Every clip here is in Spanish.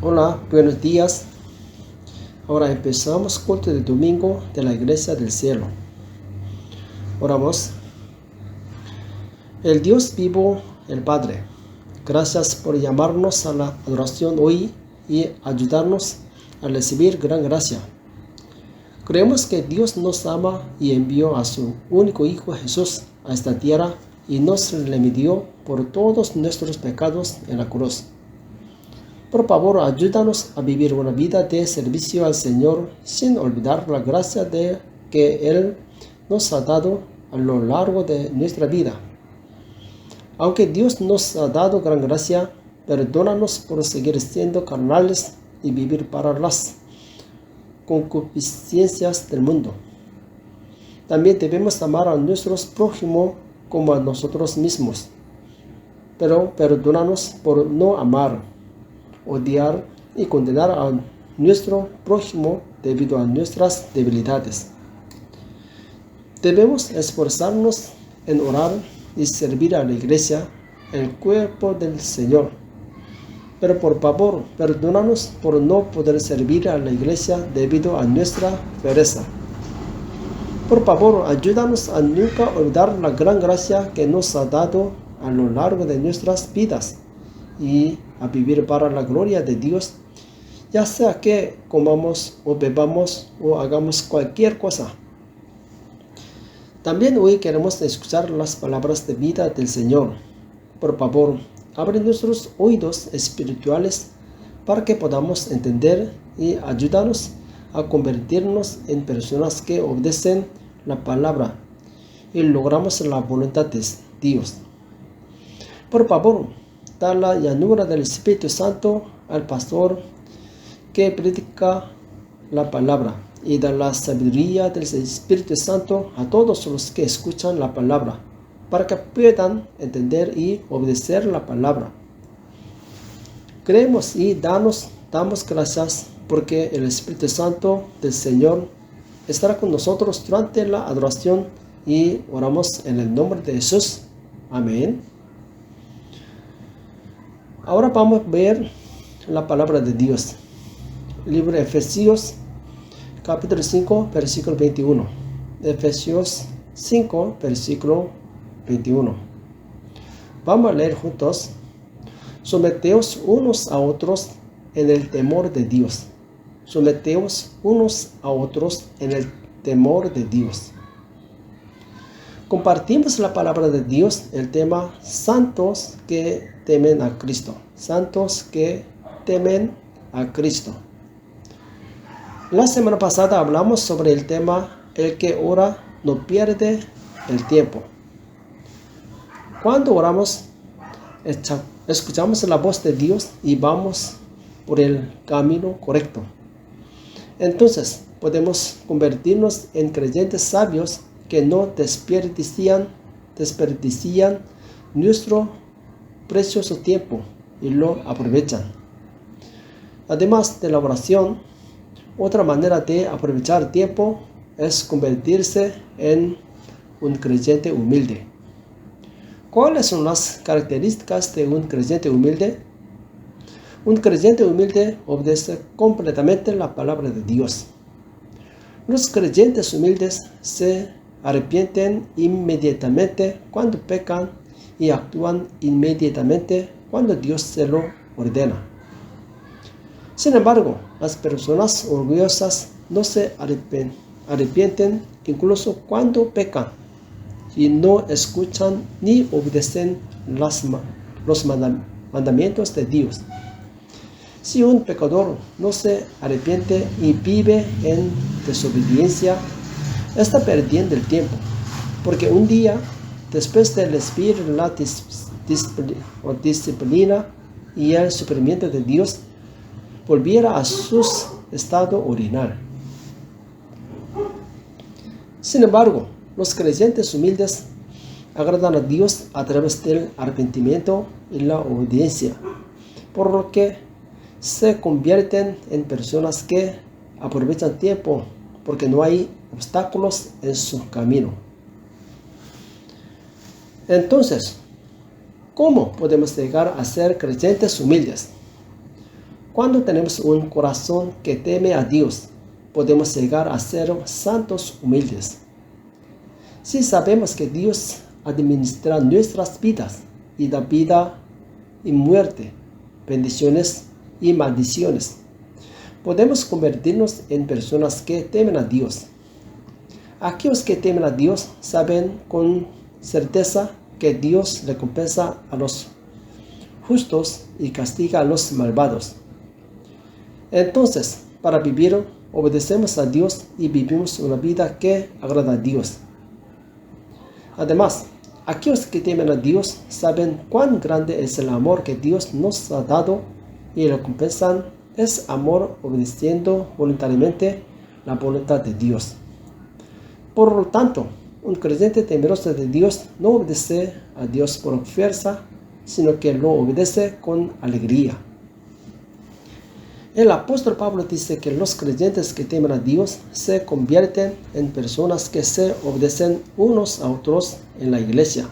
Hola, buenos días. Ahora empezamos culto de domingo de la Iglesia del Cielo. Oramos. El Dios vivo, el Padre, gracias por llamarnos a la adoración hoy y ayudarnos a recibir gran gracia. Creemos que Dios nos ama y envió a su único Hijo Jesús a esta tierra y nos remedió por todos nuestros pecados en la cruz. Por favor, ayúdanos a vivir una vida de servicio al Señor sin olvidar la gracia que Él nos ha dado a lo largo de nuestra vida. Aunque Dios nos ha dado gran gracia, perdónanos por seguir siendo carnales y vivir para las concupiscencias del mundo. También debemos amar a nuestros prójimos como a nosotros mismos. Pero perdónanos por no amar, odiar y condenar a nuestro prójimo debido a nuestras debilidades. Debemos esforzarnos en orar y servir a la iglesia, el cuerpo del Señor. Pero por favor, perdónanos por no poder servir a la iglesia debido a nuestra pereza. Por favor, ayúdanos a nunca olvidar la gran gracia que nos ha dado a lo largo de nuestras vidas y a vivir para la gloria de Dios, ya sea que comamos o bebamos o hagamos cualquier cosa. También hoy queremos escuchar las palabras de vida del Señor. Por favor, abre nuestros oídos espirituales para que podamos entender y ayudarnos a convertirnos en personas que obedecen la palabra y logramos la voluntad de Dios. Por favor, da la llanura del Espíritu Santo al pastor que predica la palabra y da la sabiduría del Espíritu Santo a todos los que escuchan la palabra para que puedan entender y obedecer la palabra. Creemos y damos gracias porque el Espíritu Santo del Señor estará con nosotros durante la adoración y oramos en el nombre de Jesús. Amén. Ahora vamos a ver la palabra de Dios. Libro de Efesios, capítulo 5, versículo 21. Efesios 5, versículo 21. Vamos a leer juntos. Someteos unos a otros en el temor de Dios. Someteos unos a otros en el temor de Dios. Compartimos la palabra de Dios, el tema santos que temen a Cristo. Santos que temen a Cristo. La semana pasada hablamos sobre el tema el que ora no pierde el tiempo. Cuando oramos, escuchamos la voz de Dios y vamos por el camino correcto. Entonces podemos convertirnos en creyentes sabios que no desperdician nuestro precioso tiempo y lo aprovechan. Además de la oración, otra manera de aprovechar tiempo es convertirse en un creyente humilde. ¿Cuáles son las características de un creyente humilde? Un creyente humilde obedece completamente la palabra de Dios. Los creyentes humildes se arrepienten inmediatamente cuando pecan y actúan inmediatamente cuando Dios se lo ordena. Sin embargo, las personas orgullosas no se arrepienten incluso cuando pecan y no escuchan ni obedecen los mandamientos de Dios. Si un pecador no se arrepiente y vive en desobediencia, está perdiendo el tiempo, porque un día, después de recibir la disciplina y el sufrimiento de Dios, volviera a su estado original. Sin embargo, los creyentes humildes agradan a Dios a través del arrepentimiento y la obediencia, por lo que se convierten en personas que aprovechan tiempo porque no hay obstáculos en su camino. Entonces, ¿cómo podemos llegar a ser creyentes humildes? Cuando tenemos un corazón que teme a Dios, podemos llegar a ser santos humildes. Si sabemos que Dios administra nuestras vidas y da vida y muerte, bendiciones y maldiciones, podemos convertirnos en personas que temen a Dios. Aquellos que temen a Dios saben con certeza que Dios recompensa a los justos y castiga a los malvados. Entonces, para vivir, obedecemos a Dios y vivimos una vida que agrada a Dios. Además, aquellos que temen a Dios saben cuán grande es el amor que Dios nos ha dado y recompensan es amor obedeciendo voluntariamente la voluntad de Dios. Por lo tanto, un creyente temeroso de Dios no obedece a Dios por fuerza, sino que lo obedece con alegría. El apóstol Pablo dice que los creyentes que temen a Dios se convierten en personas que se obedecen unos a otros en la iglesia.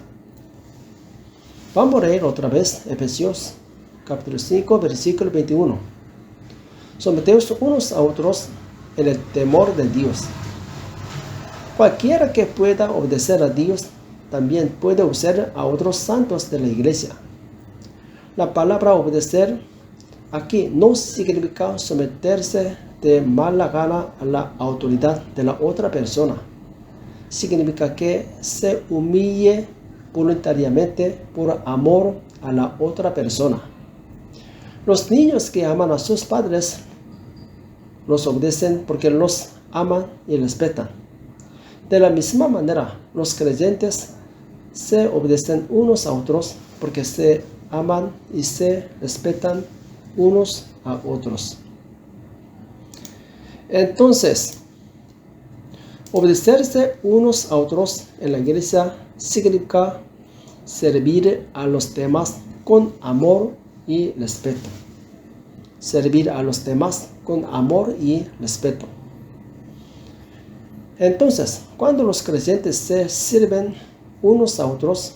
Vamos a leer otra vez Efesios capítulo 5, versículo 21. Someteos unos a otros en el temor de Dios. Cualquiera que pueda obedecer a Dios también puede obedecer a otros santos de la iglesia. La palabra obedecer aquí no significa someterse de mala gana a la autoridad de la otra persona. Significa que se humille voluntariamente por amor a la otra persona. Los niños que aman a sus padres los obedecen porque los aman y respetan. De la misma manera, los creyentes se obedecen unos a otros porque se aman y se respetan unos a otros. Entonces, obedecerse unos a otros en la iglesia significa servir a los demás con amor y respeto. Servir a los demás con amor y respeto. Entonces, cuando los creyentes se sirven unos a otros,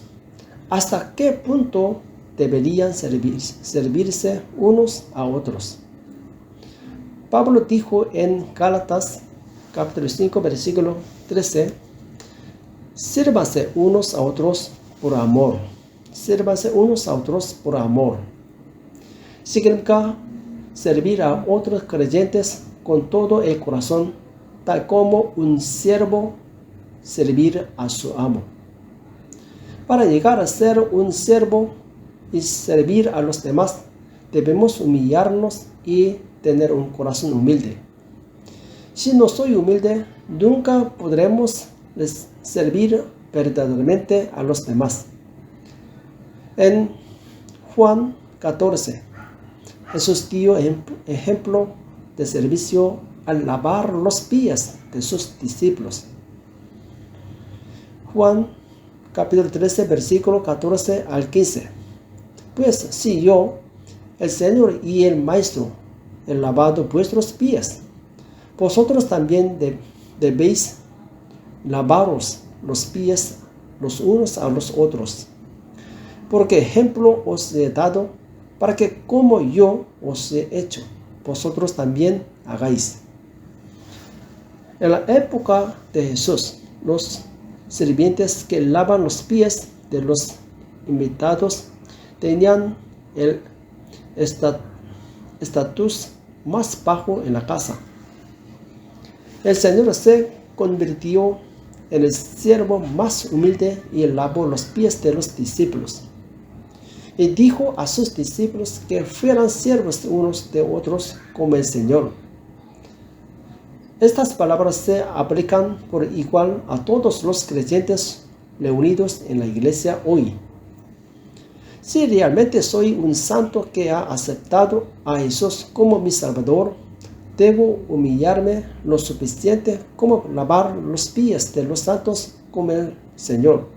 ¿hasta qué punto deberían servirse unos a otros? Pablo dijo en Gálatas capítulo 5 versículo 13: sírvanse unos a otros por amor. Sírvanse unos a otros por amor. Significa servir a otros creyentes con todo el corazón, tal como un siervo servir a su amo. Para llegar a ser un siervo y servir a los demás, debemos humillarnos y tener un corazón humilde. Si no soy humilde, nunca podremos servir verdaderamente a los demás. En Juan 14, Jesús dio ejemplo de servicio al lavar los pies de sus discípulos. Juan capítulo 13, versículo 14 al 15. Pues si yo, el Señor y el Maestro, he lavado vuestros pies, vosotros también debéis lavaros los pies los unos a los otros. Porque ejemplo os he dado, para que como yo os he hecho, vosotros también hagáis. En la época de Jesús, los sirvientes que lavan los pies de los invitados tenían el estatus más bajo en la casa. El Señor se convirtió en el siervo más humilde y lavó los pies de los discípulos. Y dijo a sus discípulos que fueran siervos unos de otros como el Señor. Estas palabras se aplican por igual a todos los creyentes reunidos en la iglesia hoy. Si realmente soy un santo que ha aceptado a Jesús como mi Salvador, debo humillarme lo suficiente como lavar los pies de los santos como el Señor.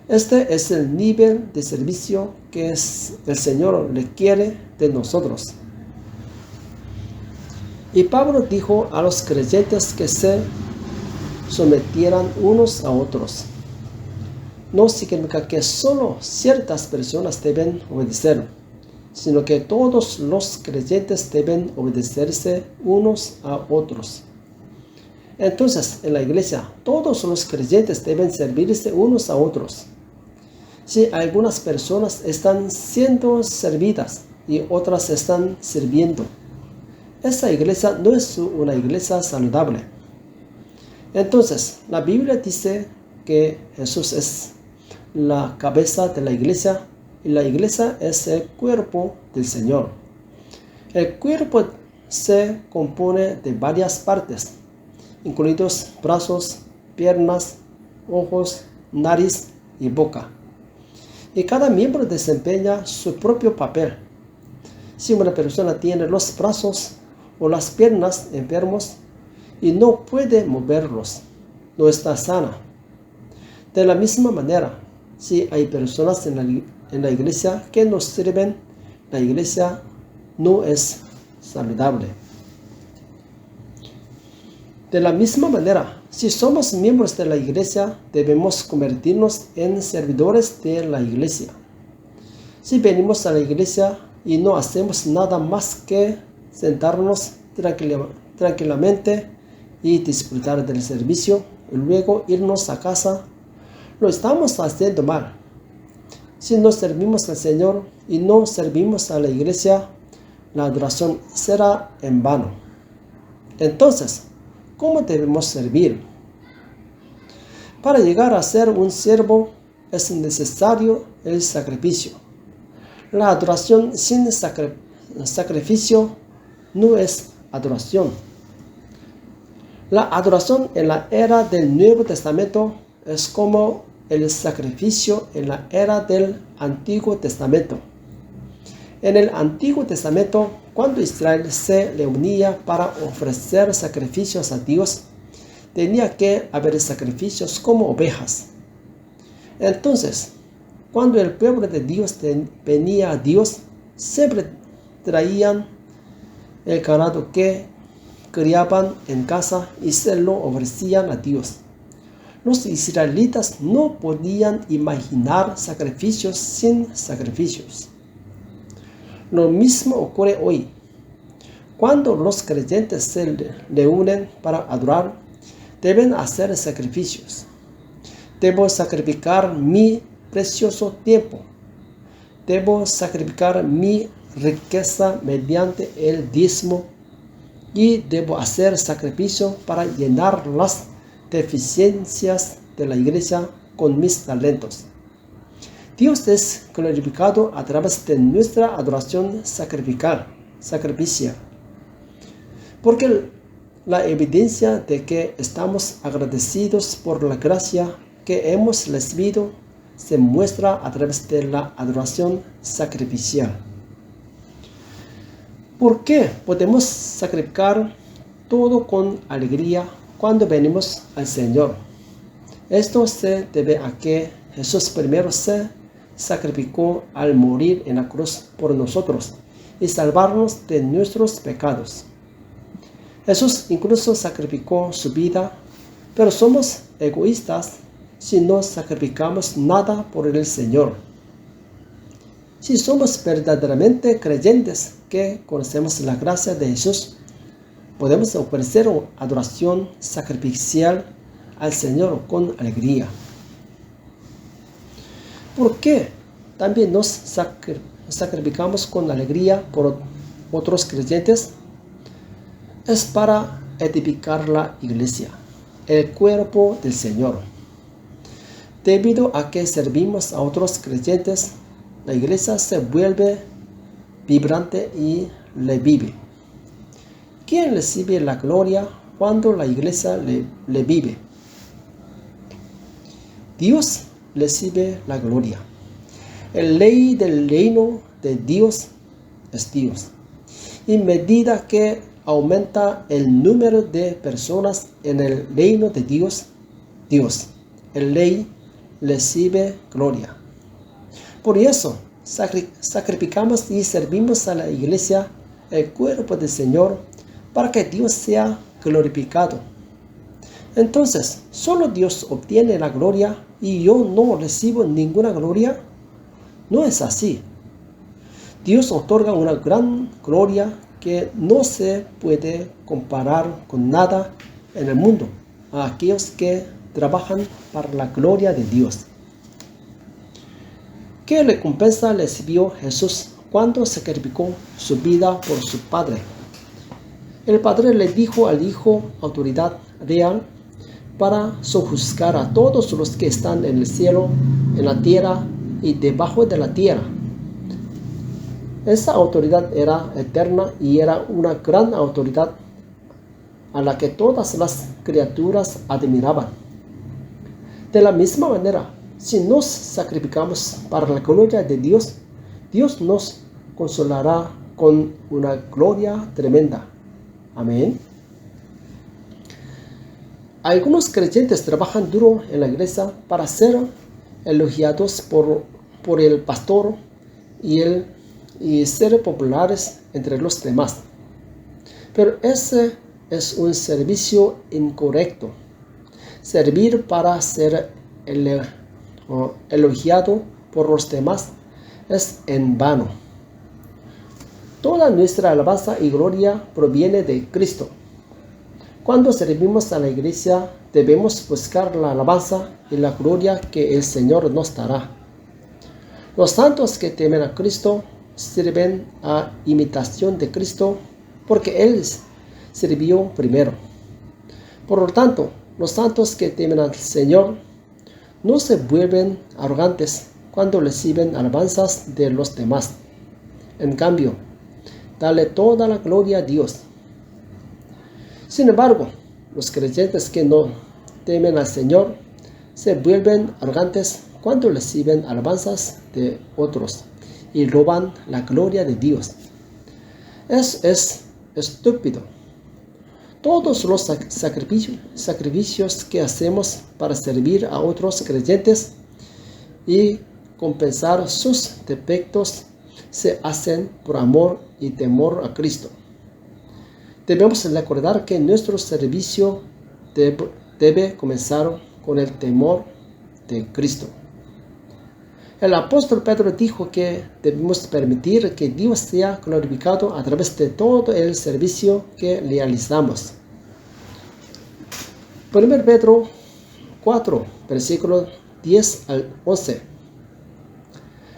Este es el nivel de servicio que el Señor requiere de nosotros. Y Pablo dijo a los creyentes que se sometieran unos a otros. No significa que solo ciertas personas deben obedecer, sino que todos los creyentes deben obedecerse unos a otros. Entonces, en la iglesia, todos los creyentes deben servirse unos a otros. Si algunas personas están siendo servidas y otras están sirviendo, esa iglesia no es una iglesia saludable. Entonces, la Biblia dice que Jesús es la cabeza de la iglesia y la iglesia es el cuerpo del Señor. El cuerpo se compone de varias partes, incluidos brazos, piernas, ojos, nariz y boca. Y cada miembro desempeña su propio papel. Si una persona tiene los brazos o las piernas enfermos y no puede moverlos, no está sana. De la misma manera, si hay personas en la iglesia que no sirven, la iglesia no es saludable. De la misma manera, si somos miembros de la iglesia, debemos convertirnos en servidores de la iglesia. Si venimos a la iglesia y no hacemos nada más que sentarnos tranquilamente y disfrutar del servicio y luego irnos a casa, lo estamos haciendo mal. Si no servimos al Señor y no servimos a la iglesia, la adoración será en vano. Entonces, ¿cómo debemos servir? Para llegar a ser un siervo es necesario el sacrificio. La adoración sin sacrificio no es adoración. La adoración en la era del Nuevo Testamento es como el sacrificio en la era del Antiguo Testamento. En el Antiguo Testamento, cuando Israel se reunía para ofrecer sacrificios a Dios, tenía que haber sacrificios como ovejas. Entonces, cuando el pueblo de Dios venía a Dios, siempre traían el ganado que criaban en casa y se lo ofrecían a Dios. Los israelitas no podían imaginar sacrificios sin sacrificios. Lo mismo ocurre hoy. Cuando los creyentes se reúnen para adorar, deben hacer sacrificios. Debo sacrificar mi precioso tiempo. Debo sacrificar mi riqueza mediante el diezmo y debo hacer sacrificio para llenar las deficiencias de la iglesia con mis talentos. Dios es glorificado a través de nuestra adoración sacrificial, porque la evidencia de que estamos agradecidos por la gracia que hemos recibido se muestra a través de la adoración sacrificial. ¿Por qué podemos sacrificar todo con alegría cuando venimos al Señor? Esto se debe a que Jesús primero se sacrificó al morir en la cruz por nosotros y salvarnos de nuestros pecados. Jesús incluso sacrificó su vida, pero somos egoístas si no sacrificamos nada por el Señor. Si somos verdaderamente creyentes que conocemos la gracia de Jesús, podemos ofrecer adoración sacrificial al Señor con alegría. ¿Por qué también nos sacrificamos con alegría por otros creyentes? Es para edificar la iglesia, el cuerpo del Señor. Debido a que servimos a otros creyentes, la iglesia se vuelve vibrante y revive. ¿Quién recibe la gloria cuando la iglesia le vive? Dios recibe la gloria. El ley del reino de Dios es Dios. Y a medida que aumenta el número de personas en el reino de Dios, el rey recibe gloria. Por eso, sacrificamos y servimos a la iglesia, el cuerpo del Señor, para que Dios sea glorificado. Entonces, ¿solo Dios obtiene la gloria y yo no recibo ninguna gloria? No es así. Dios otorga una gran gloria que no se puede comparar con nada en el mundo a aquellos que trabajan para la gloria de Dios. ¿Qué recompensa recibió Jesús cuando sacrificó su vida por su Padre? El Padre le dijo al Hijo autoridad real para sojuzgar a todos los que están en el cielo, en la tierra y debajo de la tierra. Esa autoridad era eterna y era una gran autoridad a la que todas las criaturas admiraban. De la misma manera, si nos sacrificamos para la gloria de Dios, Dios nos consolará con una gloria tremenda. Amén. Algunos creyentes trabajan duro en la iglesia para ser elogiados por el pastor y ser populares entre los demás. Pero ese es un servicio incorrecto. Servir para ser elogiado por los demás es en vano. Toda nuestra alabanza y gloria proviene de Cristo. Cuando servimos a la iglesia, debemos buscar la alabanza y la gloria que el Señor nos dará. Los santos que temen a Cristo sirven a imitación de Cristo porque Él sirvió primero. Por lo tanto, los santos que temen al Señor no se vuelven arrogantes cuando reciben alabanzas de los demás. En cambio, dale toda la gloria a Dios. Sin embargo, los creyentes que no temen al Señor se vuelven arrogantes cuando reciben alabanzas de otros y roban la gloria de Dios. Es estúpido. Todos los sacrificios que hacemos para servir a otros creyentes y compensar sus defectos se hacen por amor y temor a Cristo. Debemos recordar que nuestro servicio debe comenzar con el temor de Cristo. El apóstol Pedro dijo que debemos permitir que Dios sea glorificado a través de todo el servicio que realizamos. 1 Pedro 4, versículos 10 al 11.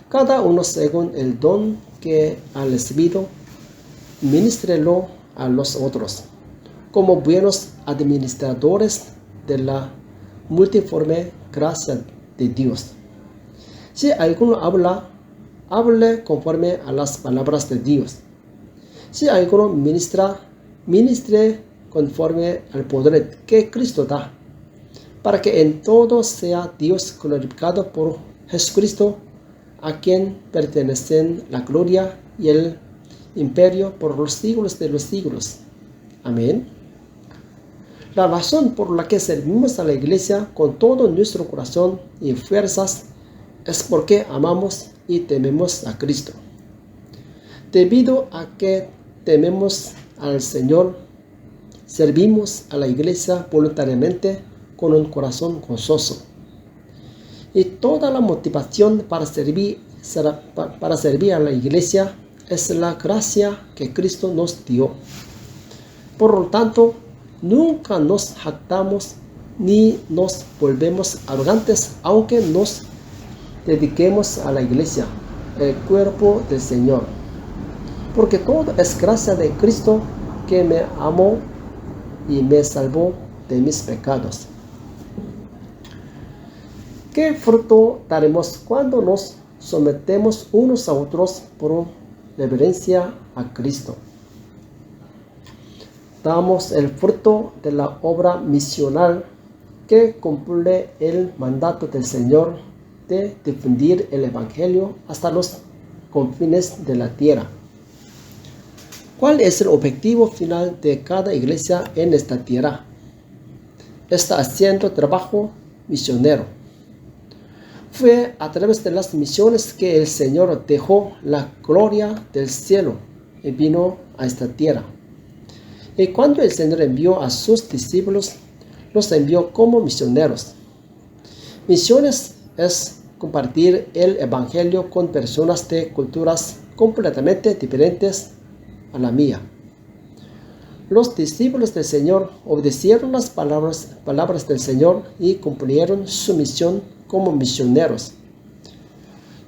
Cada uno según el don que ha recibido, ministrelo a los otros, como buenos administradores de la multiforme gracia de Dios. Si alguno habla, hable conforme a las palabras de Dios. Si alguno ministre conforme al poder que Cristo da, para que en todo sea Dios glorificado por Jesucristo, a quien pertenecen la gloria y el imperio por los siglos de los siglos. Amén. La razón por la que servimos a la iglesia con todo nuestro corazón y fuerzas es porque amamos y tememos a Cristo. Debido a que tememos al Señor, servimos a la iglesia voluntariamente con un corazón gozoso. Y toda la motivación para servir a la iglesia es la gracia que Cristo nos dio. Por lo tanto, nunca nos jactamos ni nos volvemos arrogantes, aunque nos dediquemos a la iglesia, el cuerpo del Señor. Porque todo es gracia de Cristo que me amó y me salvó de mis pecados. ¿Qué fruto daremos cuando nos sometemos unos a otros por reverencia a Cristo? Damos el fruto de la obra misional que cumple el mandato del Señor de difundir el Evangelio hasta los confines de la tierra. ¿Cuál es el objetivo final de cada iglesia en esta tierra? Está haciendo trabajo misionero. Fue a través de las misiones que el Señor dejó la gloria del cielo y vino a esta tierra. Y cuando el Señor envió a sus discípulos, los envió como misioneros. Misiones es compartir el Evangelio con personas de culturas completamente diferentes a la mía. Los discípulos del Señor obedecieron las palabras del Señor y cumplieron su misión como misioneros.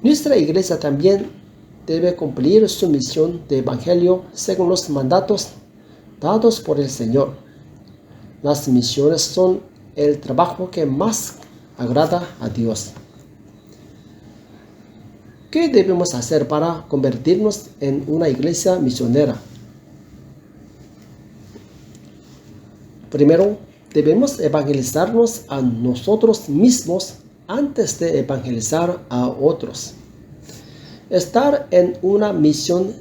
Nuestra iglesia también debe cumplir su misión de evangelio según los mandatos dados por el Señor. Las misiones son el trabajo que más agrada a Dios. ¿Qué debemos hacer para convertirnos en una iglesia misionera? Primero, debemos evangelizarnos a nosotros mismos antes de evangelizar a otros. Estar en una misión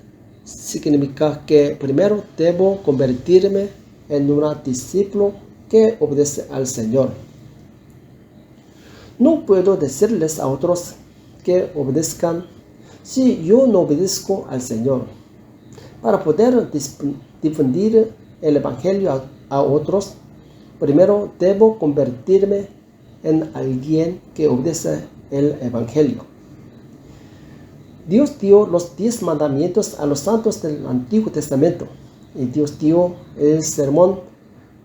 significa que primero debo convertirme en un discípulo que obedece al Señor. No puedo decirles a otros que obedezcan si yo no obedezco al Señor. Para poder difundir el Evangelio a otros, primero debo convertirme en alguien que obedece el Evangelio. Dios dio los 10 mandamientos a los santos del Antiguo Testamento, y Dios dio el sermón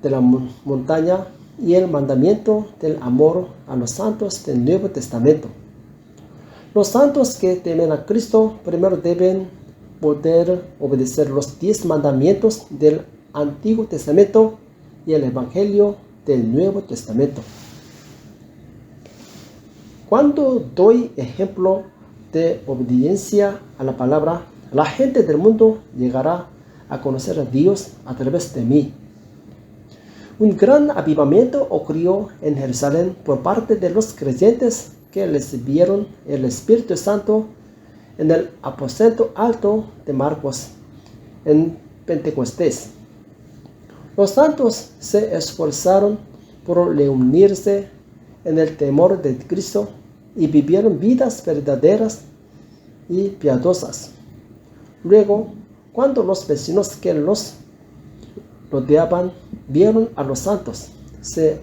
de la montaña y el mandamiento del amor a los santos del Nuevo Testamento. Los santos que temen a Cristo primero deben poder obedecer los 10 mandamientos del Antiguo Testamento y el Evangelio del Nuevo Testamento. Cuando doy ejemplo de obediencia a la palabra, la gente del mundo llegará a conocer a Dios a través de mí. Un gran avivamiento ocurrió en Jerusalén por parte de los creyentes que recibieron el Espíritu Santo en el aposento alto de Marcos en Pentecostés. Los santos se esforzaron por reunirse en el temor de Cristo y vivieron vidas verdaderas y piadosas. Luego, cuando los vecinos que los rodeaban vieron a los santos, se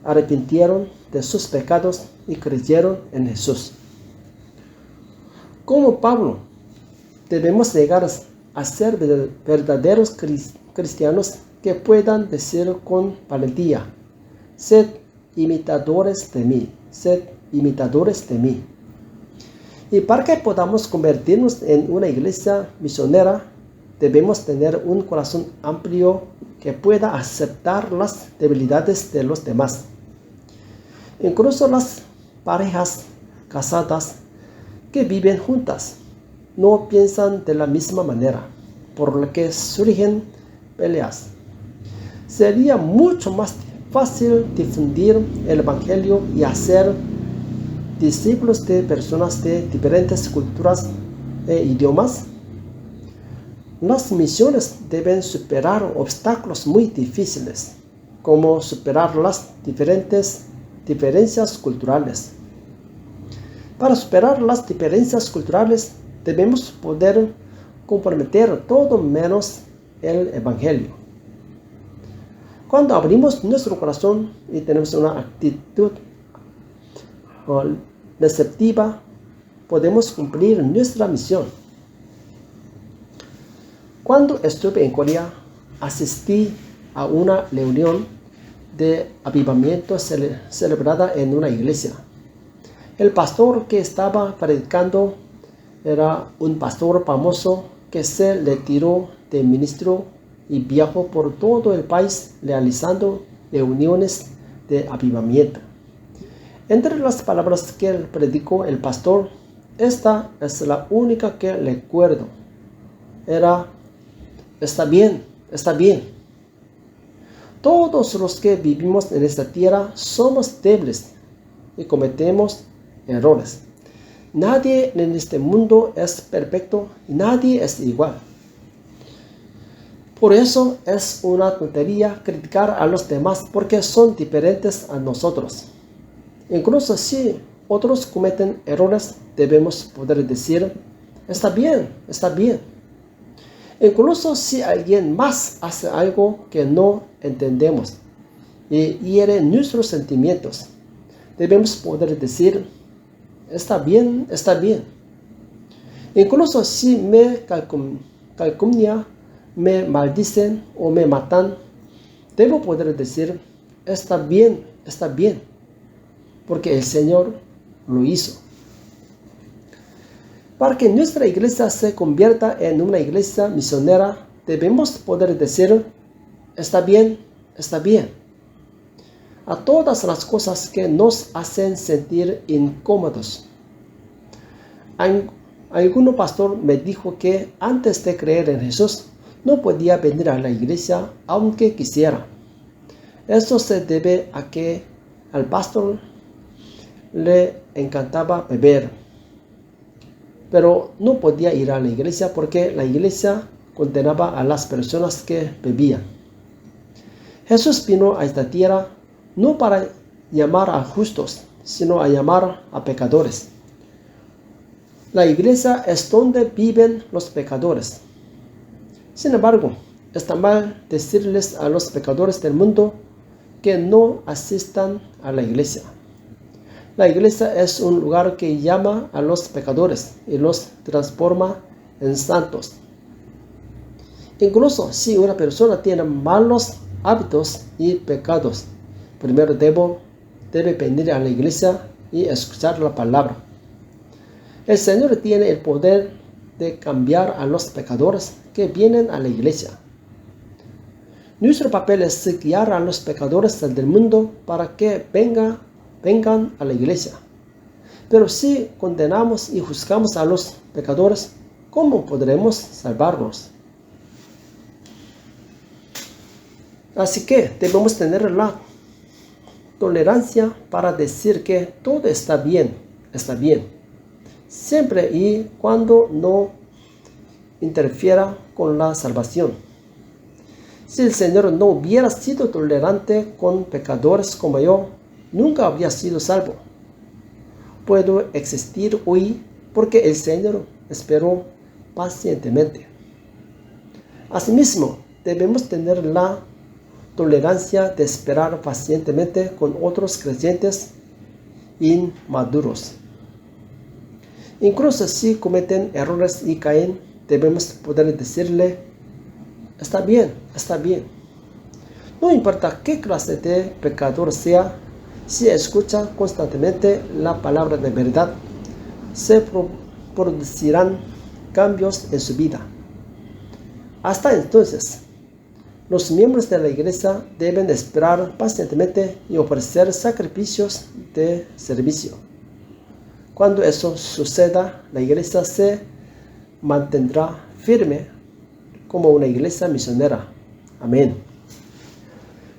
arrepintieron de sus pecados y creyeron en Jesús. Como Pablo, debemos llegar a ser verdaderos cristianos que puedan decir con valentía: sed imitadores de mí, sed imitadores de mí. Y para que podamos convertirnos en una iglesia misionera, debemos tener un corazón amplio que pueda aceptar las debilidades de los demás. Incluso las parejas casadas que viven juntas no piensan de la misma manera, por lo que surgen peleas. Sería mucho más fácil difundir el Evangelio y hacer discípulos de personas de diferentes culturas e idiomas. Las misiones deben superar obstáculos muy difíciles, como superar las diferencias culturales. Para superar las diferencias culturales, debemos poder comprometer todo menos el Evangelio. Cuando abrimos nuestro corazón y tenemos una actitud receptiva, podemos cumplir nuestra misión. Cuando estuve en Corea, asistí a una reunión de avivamiento celebrada en una iglesia. El pastor que estaba predicando era un pastor famoso que se retiró de ministro y viajó por todo el país realizando reuniones de avivamiento. Entre las palabras que predicó el pastor, esta es la única que recuerdo. Era: está bien, está bien. Todos los que vivimos en esta tierra somos débiles y cometemos errores. Nadie en este mundo es perfecto y nadie es igual. Por eso es una tontería criticar a los demás porque son diferentes a nosotros. Incluso si otros cometen errores, debemos poder decir: está bien, está bien. Incluso si alguien más hace algo que no entendemos y hiere nuestros sentimientos, debemos poder decir: está bien, está bien. Incluso si me calumnian, me maldicen o me matan, debo poder decir, está bien, porque el Señor lo hizo. Para que nuestra iglesia se convierta en una iglesia misionera, debemos poder decir, está bien, a todas las cosas que nos hacen sentir incómodos. Algún pastor me dijo que antes de creer en Jesús, no podía venir a la iglesia aunque quisiera. Esto se debe a que al pastor le encantaba beber, pero no podía ir a la iglesia porque la iglesia condenaba a las personas que bebían. Jesús vino a esta tierra no para llamar a justos, sino a llamar a pecadores. La iglesia es donde viven los pecadores. Sin embargo, está mal decirles a los pecadores del mundo que no asistan a la iglesia. La iglesia es un lugar que llama a los pecadores y los transforma en santos. Incluso si una persona tiene malos hábitos y pecados, primero debe venir a la iglesia y escuchar la palabra. El Señor tiene el poder de cambiar a los pecadores que vienen a la iglesia. Nuestro papel es guiar a los pecadores del mundo para que vengan a la iglesia. Pero si condenamos y juzgamos a los pecadores, ¿cómo podremos salvarlos? Así que debemos tener la tolerancia para decir que todo está bien, siempre y cuando no interfiera con la salvación. Si el Señor no hubiera sido tolerante con pecadores como yo, nunca habría sido salvo. Puedo existir hoy porque el Señor esperó pacientemente. Asimismo, debemos tener la tolerancia de esperar pacientemente con otros creyentes inmaduros. Incluso si cometen errores y caen, debemos poder decirle, está bien. No importa qué clase de pecador sea, si escucha constantemente la palabra de verdad, se producirán cambios en su vida. Hasta entonces, los miembros de la iglesia deben esperar pacientemente y ofrecer sacrificios de servicio. Cuando eso suceda, la iglesia se mantendrá firme como una iglesia misionera. Amén.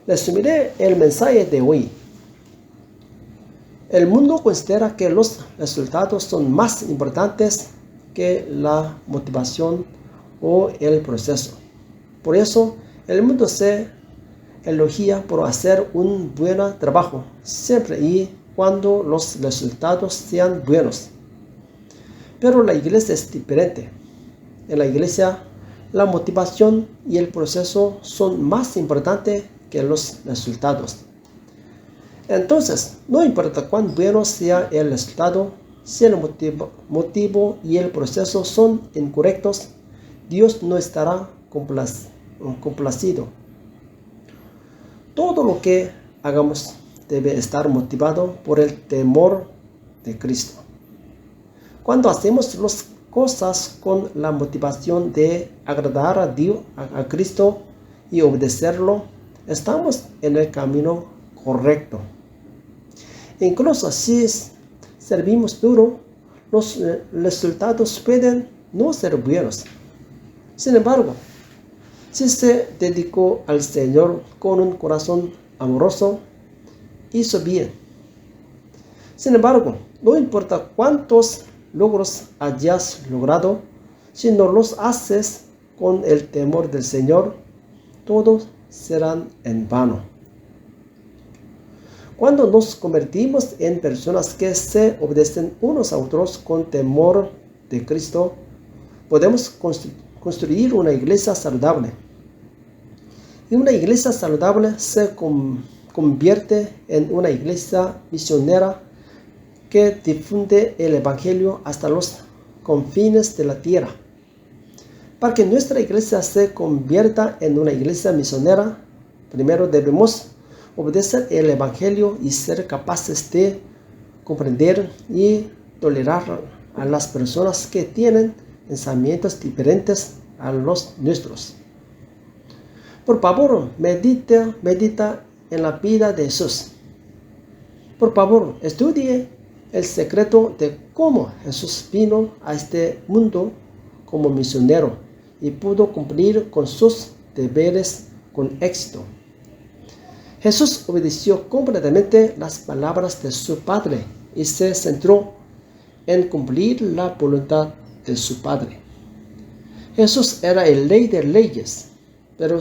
Resumiré el mensaje de hoy. El mundo considera que los resultados son más importantes que la motivación o el proceso. Por eso, el mundo se elogia por hacer un buen trabajo, siempre y cuando los resultados sean buenos. Pero la iglesia es diferente. En la iglesia, la motivación y el proceso son más importantes que los resultados. Entonces, no importa cuán bueno sea el resultado, si el motivo y el proceso son incorrectos, Dios no estará complacido. Todo lo que hagamos debe estar motivado por el temor de Cristo. Cuando hacemos las cosas con la motivación de agradar a Cristo y obedecerlo, estamos en el camino correcto. Incluso si servimos duro, los resultados pueden no ser buenos. Sin embargo, si se dedicó al Señor con un corazón amoroso, hizo bien. Sin embargo, no importa cuántos logros hayas logrado, si no los haces con el temor del Señor, todos serán en vano. Cuando nos convertimos en personas que se obedecen unos a otros con temor de Cristo, podemos construir una iglesia saludable. Y una iglesia saludable se convierte en una iglesia misionera que difunde el Evangelio hasta los confines de la tierra. Para que nuestra iglesia se convierta en una iglesia misionera, primero debemos obedecer el Evangelio y ser capaces de comprender y tolerar a las personas que tienen pensamientos diferentes a los nuestros. Por favor, medita en la vida de Jesús. Por favor, estudie el secreto de cómo Jesús vino a este mundo como misionero y pudo cumplir con sus deberes con éxito. Jesús obedeció completamente las palabras de su Padre y se centró en cumplir la voluntad de su Padre. Jesús era el Rey de Reyes, pero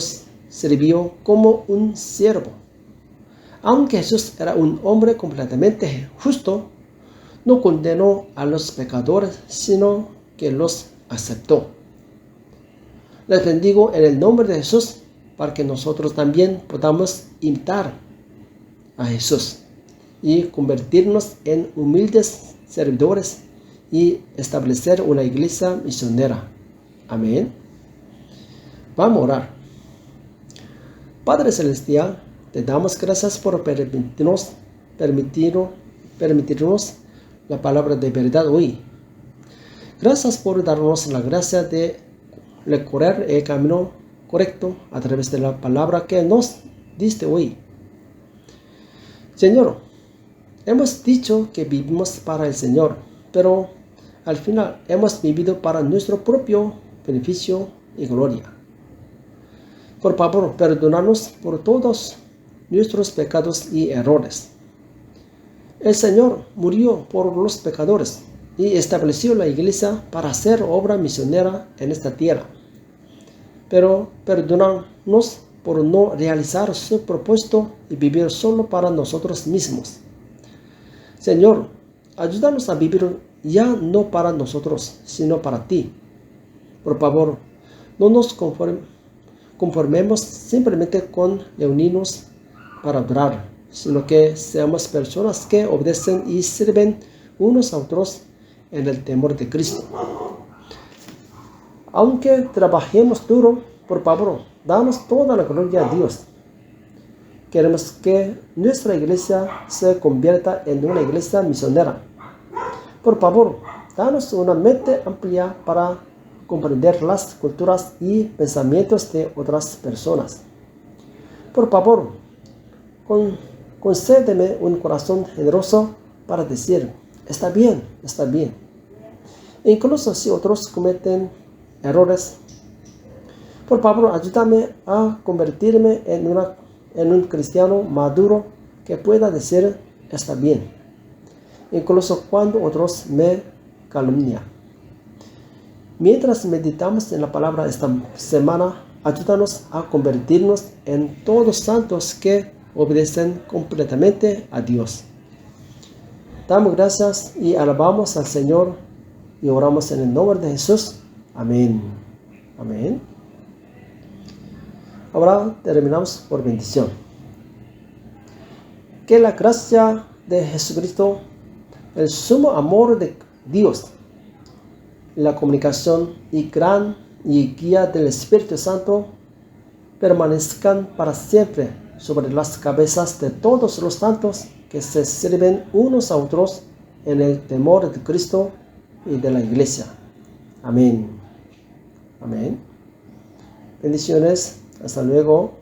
sirvió como un siervo. Aunque Jesús era un hombre completamente justo, no condenó a los pecadores, sino que los aceptó. Les bendigo en el nombre de Jesús para que nosotros también podamos imitar a Jesús y convertirnos en humildes servidores y establecer una iglesia misionera. Amén. Vamos a orar. Padre Celestial, te damos gracias por permitirnos la palabra de verdad hoy. Gracias por darnos la gracia de recorrer el camino correcto a través de la palabra que nos diste hoy. Señor, hemos dicho que vivimos para el Señor, pero al final hemos vivido para nuestro propio beneficio y gloria. Por favor, perdónanos por todos nuestros pecados y errores. El Señor murió por los pecadores y estableció la iglesia para hacer obra misionera en esta tierra. Pero perdónanos por no realizar su propósito y vivir solo para nosotros mismos. Señor, ayúdanos a vivir ya no para nosotros, sino para ti. Por favor, no nos conformemos simplemente con reunirnos para adorar, sino que seamos personas que obedecen y sirven unos a otros en el temor de Cristo. Aunque trabajemos duro, por favor, damos toda la gloria a Dios. Queremos que nuestra iglesia se convierta en una iglesia misionera. Por favor, danos una mente amplia para comprender las culturas y pensamientos de otras personas. Por favor, concédeme un corazón generoso para decir, está bien, está bien. E incluso si otros cometen errores, por favor, ayúdame a convertirme en un cristiano maduro que pueda decir, está bien, incluso cuando otros me calumnian. Mientras meditamos en la palabra esta semana, ayúdanos a convertirnos en todos santos que obedecen completamente a Dios. Damos gracias y alabamos al Señor y oramos en el nombre de Jesús. Amén. Amén. Ahora terminamos por bendición. Que la gracia de Jesucristo, el sumo amor de Dios, la comunicación y gran y guía del Espíritu Santo permanezcan para siempre sobre las cabezas de todos los santos que se sirven unos a otros en el temor de Cristo y de la Iglesia. Amén. Amén. Bendiciones. Hasta luego.